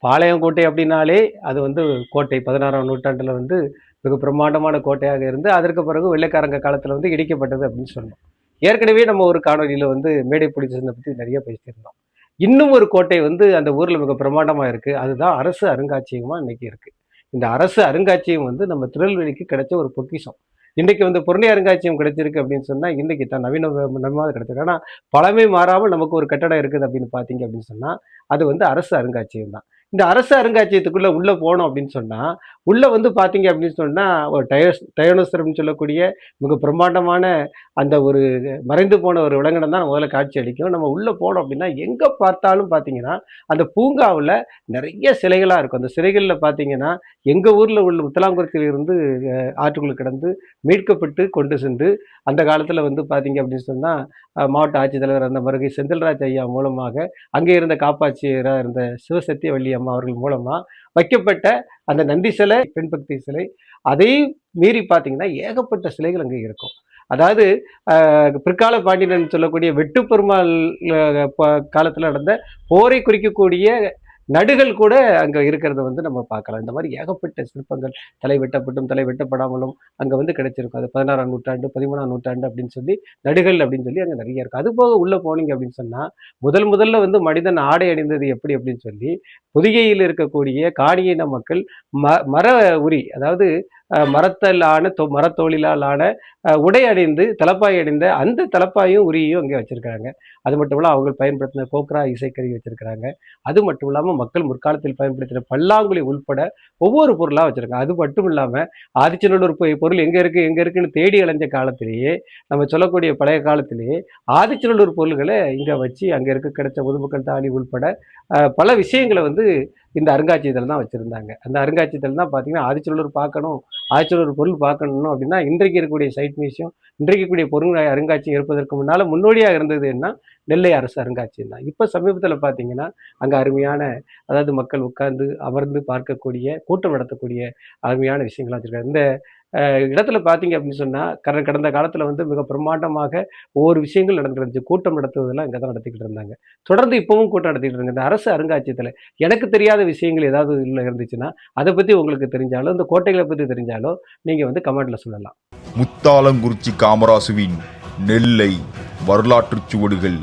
பாளையங்கோட்டை அப்படின்னாலே அது வந்து கோட்டை 16ஆம் நூற்றாண்டுல வந்து மிக பிரம்மாண்டமான கோட்டையாக இருந்து அதற்கு பிறகு வெள்ளைக்காரங்க காலத்துல வந்து இடிக்கப்பட்டது அப்படின்னு சொன்னோம். ஏற்கனவே நம்ம ஒரு காணொலியில வந்து மேடை பிடிச்சதை பத்தி நிறைய பேசியிருந்தோம். இன்னும் ஒரு கோட்டை வந்து அந்த ஊர்ல மிக பிரம்மாண்டமா இருக்கு. அதுதான் அரசு அருங்காட்சியகமா இன்னைக்கு இருக்கு. இந்த அரசு அருங்காட்சியகம் வந்து நம்ம திருநெல்வேலிக்கு கிடைச்ச ஒரு பொக்கிஷம். இன்னைக்கு வந்து பொருளை அருங்காட்சியகம் கிடைச்சிருக்கு அப்படின்னு சொன்னா இன்னைக்கு தான் நவீனமாக கிடைச்சிருக்கு. ஆனா பழமை மாறாமல் நமக்கு ஒரு கட்டடம் இருக்குது அப்படின்னு பாத்தீங்க அப்படின்னு சொன்னா அது வந்து அரசு அருங்காட்சியகம் தான். இந்த அரசு அருங்காட்சியகத்துக்குள்ள உள்ள போனோம் அப்படின்னு சொன்னா உள்ள வந்து பாத்தீங்க அப்படின்னு சொன்னா ஒரு டயோனோசரம் சொல்லக்கூடிய மிக பிரம்மாண்டமான அந்த ஒரு மறைந்து போன ஒரு விலங்கினம் தான் முதல்ல காட்சி அளிக்கும். நம்ம உள்ள போனோம் அப்படின்னா எங்க பார்த்தாலும் பாத்தீங்கன்னா அந்த பூங்காவில் நிறைய சிலைகளா இருக்கும். அந்த சிலைகள்ல பாத்தீங்கன்னா எங்க ஊர்ல உள்ள முத்தலாங்குளத்தில் இருந்து ஆற்றுக்குள்ள கிடந்து மீட்கப்பட்டு கொண்டு சென்று அந்த காலத்துல வந்து பாத்தீங்க அப்படின்னு சொன்னா மாவட்ட ஆட்சித்தலைவர் அந்த மருகை செந்தில்ராஜ் ஐயா மூலமாக அங்கே இருந்த காப்பாட்சியராக இருந்த சிவசத்தியவள்ளி அம்மா அவர்கள் மூலமா வைக்கப்பட்ட அந்த நந்தி சிலை, பெண் பக்தி சிலை, அதையும் மீறி பார்த்தீங்கன்னா ஏகப்பட்ட சிலைகள் அங்கே இருக்கும். அதாவது பிற்கால பாண்டியன் சொல்லக்கூடிய வெட்டுப்பெருமாள் காலத்துல நடந்த போரை குறிக்கக்கூடிய நடுகள் கூட அங்க இருக்கிறத வந்து நம்ம பார்க்கலாம். இந்த மாதிரி ஏகப்பட்ட சிற்பங்கள் தலை வெட்டப்பட்டும் தலை வெட்டப்படாமலும் அங்க வந்து கிடைச்சிருக்கும். அது 16ஆம் நூற்றாண்டு 13ஆம் நூற்றாண்டு அப்படின்னு சொல்லி நடுகள் அப்படின்னு சொல்லி அங்க நிறைய இருக்கு. அது போக உள்ள போனீங்க அப்படின்னு சொன்னா முதல்ல வந்து மனிதன் ஆடை அணிந்தது எப்படி அப்படின்னு சொல்லி பொதிகையில் இருக்கக்கூடிய காணியின மக்கள் மர உரி, அதாவது மரத்தலான மரத்தோளிலால் ஆன உடை அணிந்து தலப்பாய் அணிந்த அந்த தலப்பாயும் உரியும் அங்கே வச்சிருக்காங்க. அது மட்டும் இல்லாமல் அவங்க பயன்படுத்தின கோக்ரா இசைக்கருவி வச்சிருக்கிறாங்க. அது மட்டும் இல்லாமல் மக்கள் முற்காலத்தில் பயன்படுத்தின பல்லாங்குழி உள்பட ஒவ்வொரு பொருளாக வச்சிருக்காங்க. அது மட்டும் இல்லாமல் ஆதிச்சநல்லூர் பொருள் எங்க இருக்குன்னு தேடி அலைஞ்ச காலத்திலேயே நம்ம சொல்லக்கூடிய பழைய காலத்திலேயே ஆதிச்சநல்லூர் பொருள்களை இங்க வச்சு அங்க இருக்க கிடைச்ச பொதுமக்கள் தாலி உள்பட பல விஷயங்களை வந்து இந்த அருங்காட்சியகத்தில் தான் வச்சிருந்தாங்க. அந்த அருங்காட்சியகத்தில் தான் பார்த்தீங்கன்னா ஆதிச்சநல்லூர் பார்க்கணும், ஆதிச்சநல்லூர் பொருள் பார்க்கணும் அப்படின்னா இன்றைக்கு இருக்கக்கூடிய சைட் மியூசியம், இன்றைக்கு இருக்கக்கூடிய பொருள் அருங்காட்சியகம் இருப்பதற்கு முன்னால முன்னோடியாக இருந்ததுன்னா நெல்லை அரசு அருங்காட்சியகம் தான். இப்போ சமீபத்தில் பார்த்தீங்கன்னா அங்கே அருமையான, அதாவது மக்கள் உட்கார்ந்து அமர்ந்து பார்க்கக்கூடிய, கூட்டம் நடத்தக்கூடிய அருமையான விஷயங்கள்லாம் வச்சிருக்காங்க. இந்த இடத்துல பார்த்தீங்க அப்படின்னு சொன்னா கடந்த காலத்துல வந்து மிக பிரம்மாண்டமாக ஒவ்வொரு விஷயங்கள் நடந்துருந்துச்சு. கூட்டம் நடத்துவதெல்லாம் இங்கே தான் நடத்திக்கிட்டு இருந்தாங்க. தொடர்ந்து இப்பவும் கூட்டம் நடத்திட்டு இருக்காங்க. இந்த அரசு அருங்காட்சியகத்துல எனக்கு தெரியாத விஷயங்கள் ஏதாவது இருந்துச்சுன்னா அதை பத்தி உங்களுக்கு தெரிஞ்சாலும் இந்த கோட்டைகளை பத்தி தெரிஞ்சாலும் நீங்க வந்து கமெண்ட்ல சொல்லலாம். முத்தாலங்குறிச்சி காமராசுவின் நெல்லை வரலாற்று சுவடுகள்.